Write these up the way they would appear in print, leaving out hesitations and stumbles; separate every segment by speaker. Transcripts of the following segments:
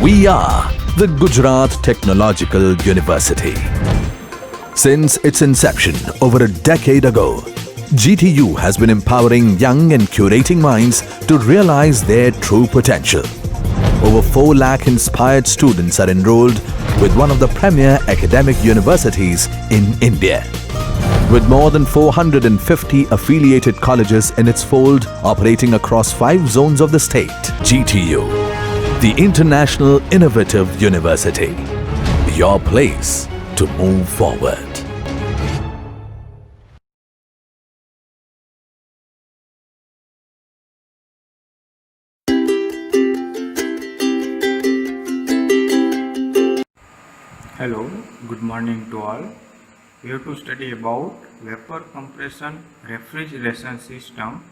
Speaker 1: We are the Gujarat Technological University. Since its inception over a decade ago, GTU has been empowering young and curating minds to realize their true potential. Over 4 lakh inspired students are enrolled with one of the premier academic universities in India. With more than 450 affiliated colleges in its fold operating across 5 zones of the state, GTU, the International Innovative University, your place to move forward.
Speaker 2: Hello, good morning to all. We have to study about vapor compression refrigeration system.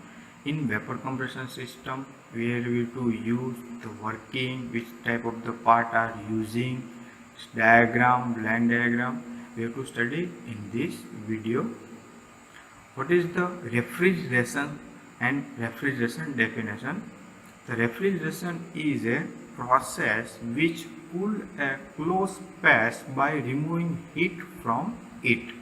Speaker 2: In vapor compression system, we have to use the working, which type of the part are using, diagram, blend diagram. We have to study in this video. What is the refrigeration and refrigeration definition? The refrigeration is a process which cool a closed space by removing heat from it.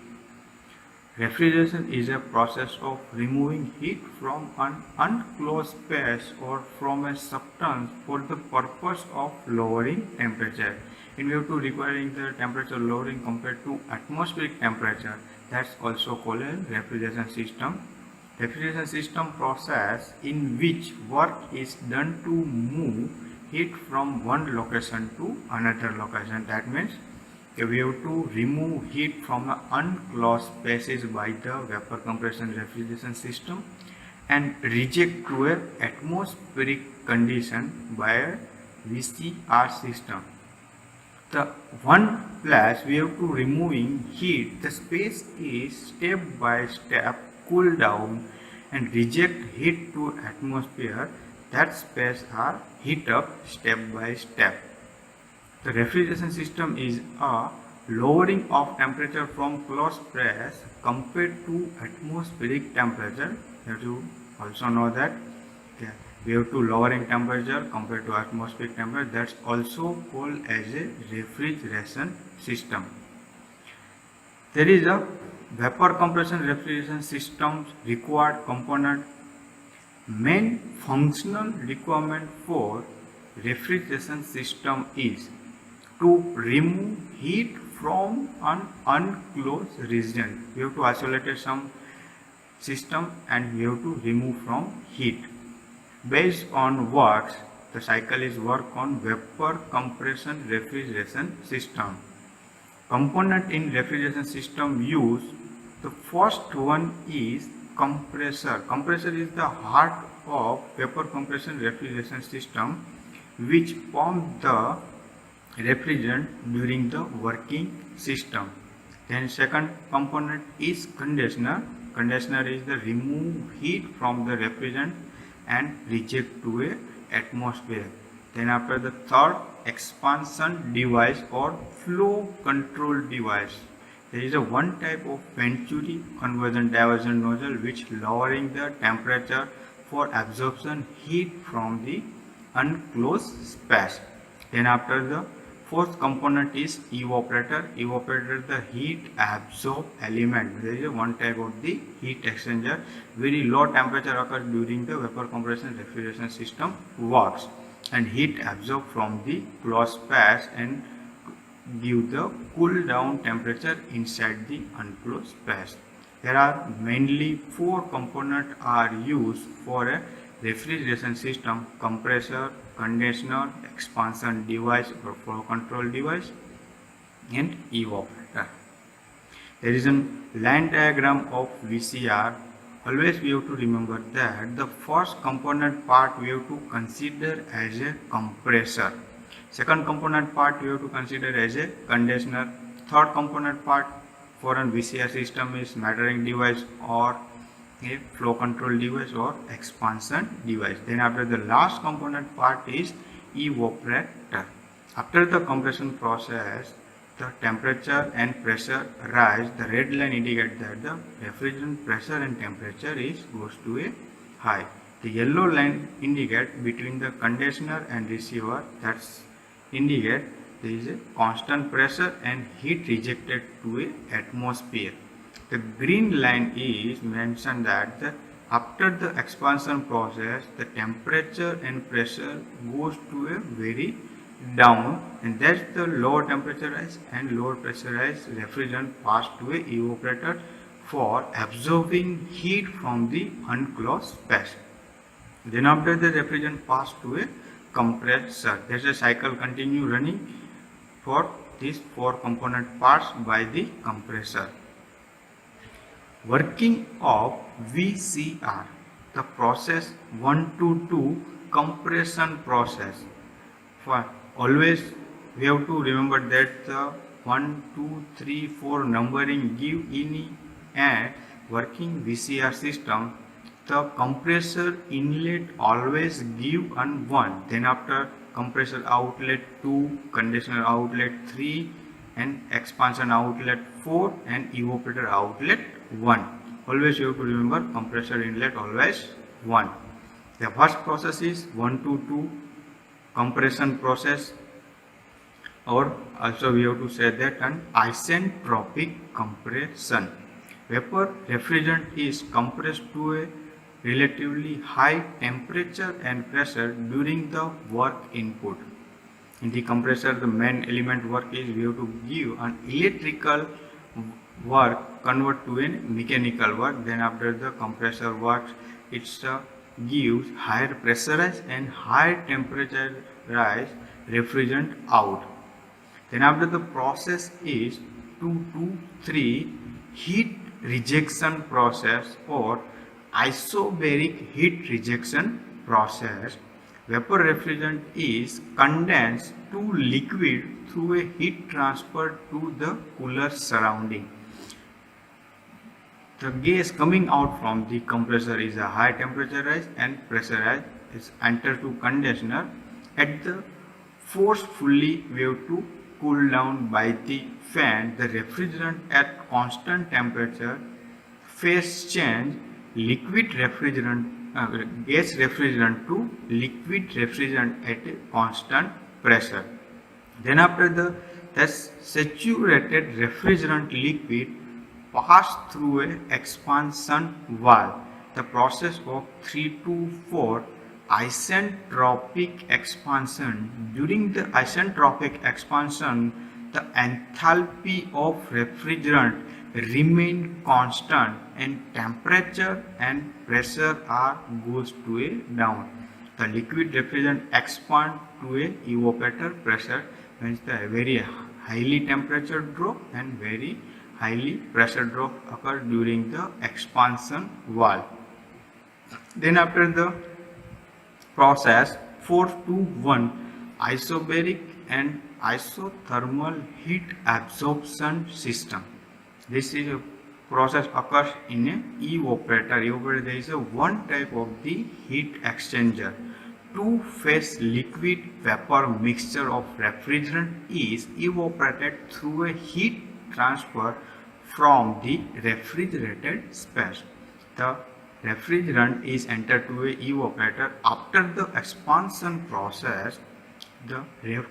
Speaker 2: Refrigeration is a process of removing heat from an unclosed space or from a substance for the purpose of lowering temperature. In view to requiring the temperature lowering compared to atmospheric temperature, that's also called a refrigeration system. Refrigeration system process in which work is done to move heat from one location to another location. That means we have to remove heat from the unclosed spaces by the vapor compression refrigeration system and reject to a atmospheric condition by a VCR system. The one place we have to removing heat, the space is step by step cool down and reject heat to atmosphere. That space are heat up step by step. The refrigeration system is a lowering of temperature from closed space compared to atmospheric temperature. You have to also know that we have to lowering temperature compared to atmospheric temperature. That's also called as a refrigeration system. There is a vapor compression refrigeration system's required component. Main functional requirement for refrigeration system is to remove heat from an unclosed region. We have to isolate some system and we have to remove from heat. Based on works, the cycle is work on vapor compression refrigeration system. Component in refrigeration system use, the first one is compressor. Compressor is the heart of vapor compression refrigeration system which pump the refrigerant during the working system. Then second component is conditioner. Conditioner is the remove heat from the refrigerant and reject to a atmosphere. Then after the third, expansion device or flow control device. There is a one type of Venturi conversion diversion nozzle which lowering the temperature for absorption heat from the unclosed space. Then after the fourth component is evaporator. Evaporator the heat absorb element. There is a one type of the heat exchanger. Very low temperature occurs during the vapor compression refrigeration system works and heat absorb from the closed space and give the cool down temperature inside the unclosed space. There are mainly 4 components are used for a refrigeration system: compressor, conditioner, expansion device or flow control device, and evaporator. There is a line diagram of VCR. Always we have to remember that the first component part we have to consider as a compressor. Second component part we have to consider as a conditioner. Third component part for an VCR system is metering device or a flow control device or expansion device. Then after the last component part is evaporator. After the compression process, the temperature and pressure rise. The red line indicates that the refrigerant pressure and temperature is goes to a high. The yellow line indicates between the conditioner and receiver, that's indicate there is a constant pressure and heat rejected to a atmosphere. The green line is mentioned that after the expansion process, the temperature and pressure goes to a very down, and that's the lower temperaturized and lower pressurized refrigerant pass to a evaporator for absorbing heat from the unclosed space. Then after the refrigerant pass to a compressor. There's a cycle continue running for these four component parts by the compressor. Working of VCR, the process 1 to 2 compression process. For always we have to remember that the 1, 2, 3, 4 numbering give in a working VCR system. The compressor inlet always give on 1, then after compressor outlet 2, conditioner outlet 3, and expansion outlet 4, and evaporator outlet 1. Always you have to remember compressor inlet always 1. The first process is 1 to 2 compression process, or also we have to say that an isentropic compression. Vapor refrigerant is compressed to a relatively high temperature and pressure during the work input. In the compressor, the main element work is we have to give an electrical work convert to a mechanical work. Then after the compressor works, it gives higher pressurized and higher temperaturized refrigerant out. Then after the process is 2 to 3 heat rejection process or isobaric heat rejection process. Vapor refrigerant is condensed to liquid through a heat transfer to the cooler surrounding. The gas coming out from the compressor is a high temperaturized and pressurized. Is entered to condenser. At the forcefully we have to cool down by the fan the refrigerant at constant temperature. Phase change liquid refrigerant gas refrigerant to liquid refrigerant at a constant pressure. Then after the saturated refrigerant liquid pass through a expansion valve. The process of 3 to 4 isentropic expansion. During the isentropic expansion, the enthalpy of refrigerant remain constant and temperature and pressure are goes to a down. The liquid refrigerant expand to a evaporator pressure, means the very highly temperature drop and very highly pressure drop occur during the expansion valve. Then after the process 4 to 1 isobaric and isothermal heat absorption system. This is a process occurs in a evaporator. Evaporator, there is a one type of the heat exchanger. Two-phase liquid vapor mixture of refrigerant is evaporated through a heat transfer from the refrigerated space. The refrigerant is entered to a evaporator. After the expansion process, the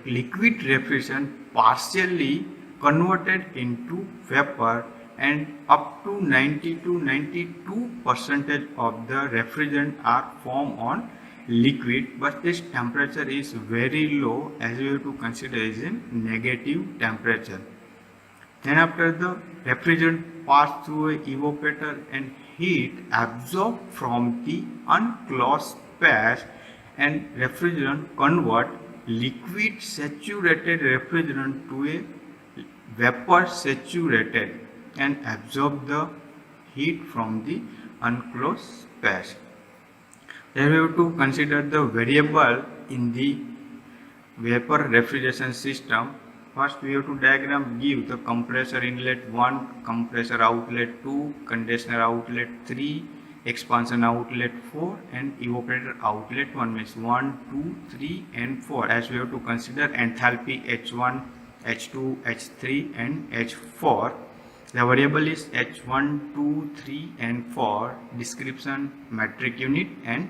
Speaker 2: liquid refrigerant partially converted into vapor, and up to 90 to 92% of the refrigerant are formed on liquid, but this temperature is very low, as we have to consider is in negative temperature. Then after the refrigerant pass through a evaporator and heat absorbed from the unclosed space, and refrigerant convert liquid saturated refrigerant to a vapor saturated and absorb the heat from the unclosed space. Then we have to consider the variable in the vapor refrigeration system. First we have to diagram give the compressor inlet 1, compressor outlet 2, condenser outlet 3, expansion outlet 4, and evaporator outlet 1, means 1, 2, 3 and 4, as we have to consider enthalpy H1, H2, H3 and H4. The variable is H1, 2, 3 and 4, description metric unit and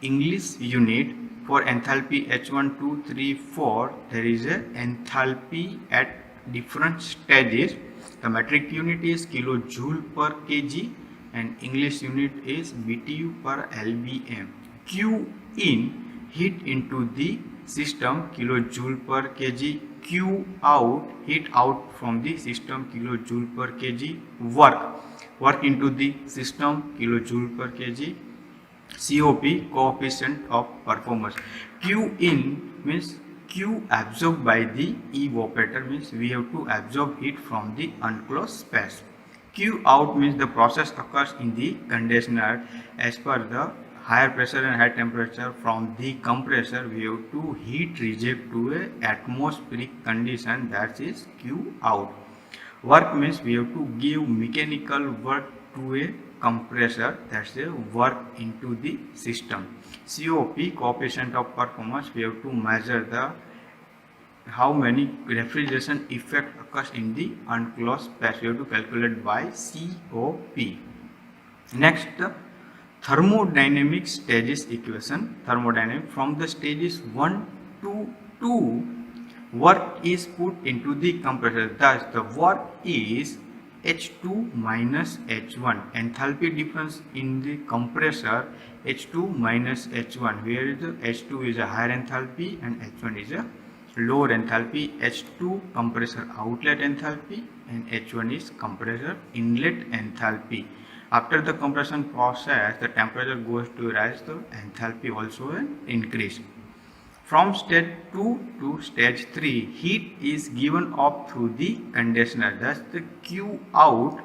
Speaker 2: English unit. for enthalpy H1, 2, 3, 4, there is a enthalpy at different stages. The metric unit is kilojoule per kg and English unit is BTU per lbm. Q in, heat into the system, kilojoule per kg. Q out, heat out from the system, kilojoule per kg. Work into the system, kilojoule per kg. COP, coefficient of performance. Q in means Q absorbed by the evaporator, means we have to absorb heat from the unclosed space. Q out means the process occurs in the condenser. As per the higher pressure and high temperature from the compressor, we have to heat reject to a atmospheric condition, that is Q out. Work means we have to give mechanical work to a compressor, that's a work into the system. COP, coefficient of performance, we have to measure the how many refrigeration effect occurs in the unclosed space. We have to calculate by COP. Next, thermodynamic stages equation. Thermodynamic, from the stages 1 to 2, work is put into the compressor. Thus, the work is H2 minus H1. Enthalpy difference in the compressor, H2 minus H1, where the H2 is a higher enthalpy and H1 is a lower enthalpy. H2 compressor outlet enthalpy and H1 is compressor inlet enthalpy. After the compression process, the temperature goes to rise, the enthalpy also will increase. From stage 2 to stage 3, heat is given off through the condenser. Thus, the Q out,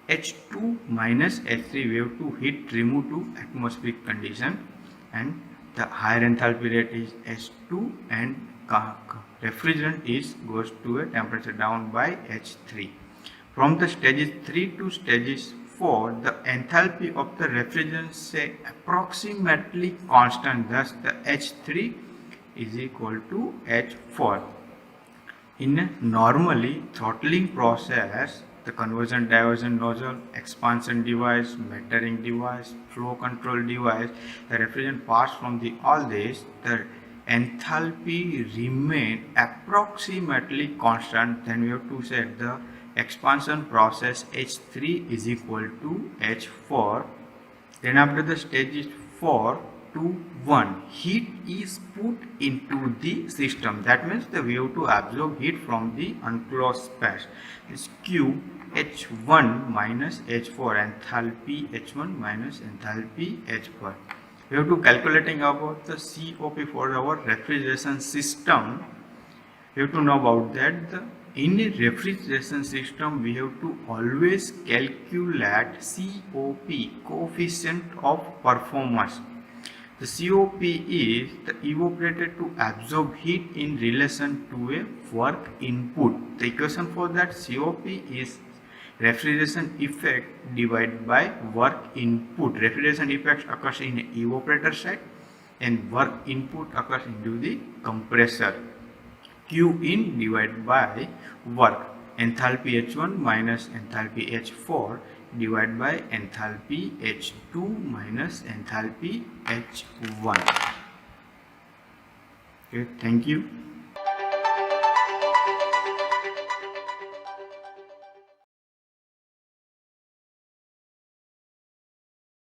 Speaker 2: H2 minus H3, we have to heat remove to atmospheric condition, and the higher enthalpy rate is H2 and refrigerant is goes to a temperature down by H3. From the stages 3 to stages 4, the enthalpy of the refrigerant say approximately constant. Thus, the H3 is equal to H4. In a normally throttling process, the conversion diversion nozzle, expansion device, metering device, flow control device, the refrigerant pass from the all this, the enthalpy remain approximately constant. Then we have to set the expansion process H3 is equal to H4. Then after the stage 4 to 1, heat is put into the system. That means that we have to absorb heat from the unclosed space. It's Q H1 minus H4, enthalpy H1 minus enthalpy H4. We have to calculating about the COP for our refrigeration system. We have to know about that. In a refrigeration system, we have to always calculate COP, coefficient of performance. The COP is the evaporated to absorb heat in relation to a work input. The equation for that COP is refrigeration effect divided by work input. Refrigeration effect occurs in evaporator side and work input occurs into the compressor. Q in divided by work. Enthalpy H1 minus enthalpy H4 divided by enthalpy H2 minus enthalpy H1. Okay, thank you.